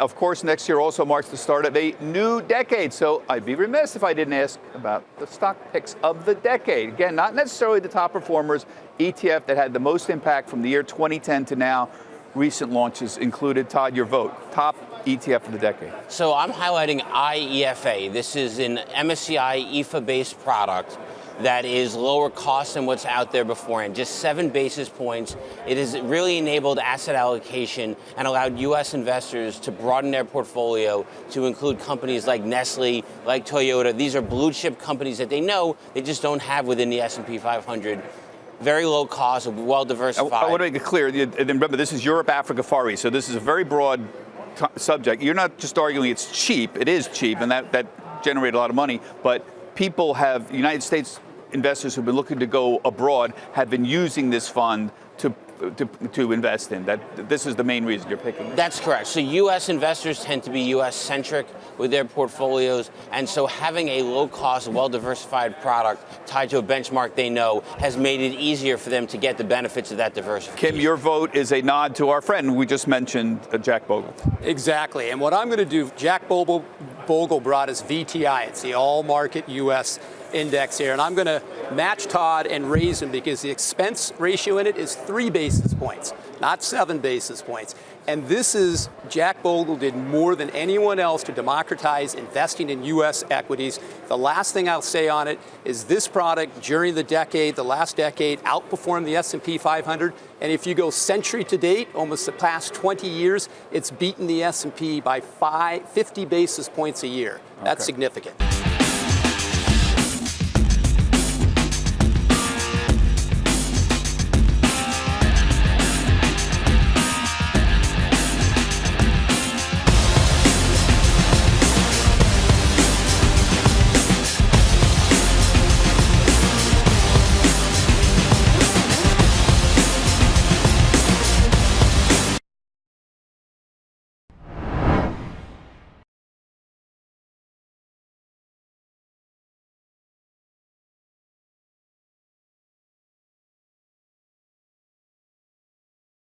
Of course, next year also marks the start of a new decade, so I'd be remiss if I didn't ask about the stock picks of the decade. Again, not necessarily the top performers. ETF that had the most impact from the year 2010 to now. Recent launches included. Todd, your vote. Top ETF of the decade. So I'm highlighting IEFA. This is an MSCI EFA-based product that is lower cost than what's out there before, and just 7 basis points. It has really enabled asset allocation and allowed U.S. investors to broaden their portfolio to include companies like Nestle, like Toyota. These are blue chip companies that they know they just don't have within the S&P 500. Very low cost, well diversified. I want to make it clear, and remember, this is Europe, Africa, Far East, so this is a very broad subject. You're not just arguing it's cheap. It is cheap, and that generated a lot of money, but people have, United States investors who've been looking to go abroad have been using this fund to invest in. This is the main reason you're picking it. That's correct. So U.S. investors tend to be U.S.-centric with their portfolios, and so having a low-cost, well-diversified product tied to a benchmark they know has made it easier for them to get the benefits of that diversification. Kim, your vote is a nod to our friend we just mentioned, Jack Bogle. Exactly. And what I'm going to do, Jack Bogle brought us VTI. It's the all-market U.S. index here, and I'm going to match Todd and raise him because the expense ratio in it is 3 basis points, not 7 basis points. And this is, Jack Bogle did more than anyone else to democratize investing in U.S. equities. The last thing I'll say on it is this product during the last decade, outperformed the S&P 500. And if you go century to date, almost the past 20 years, it's beaten the S&P by 50 basis points a year. That's significant.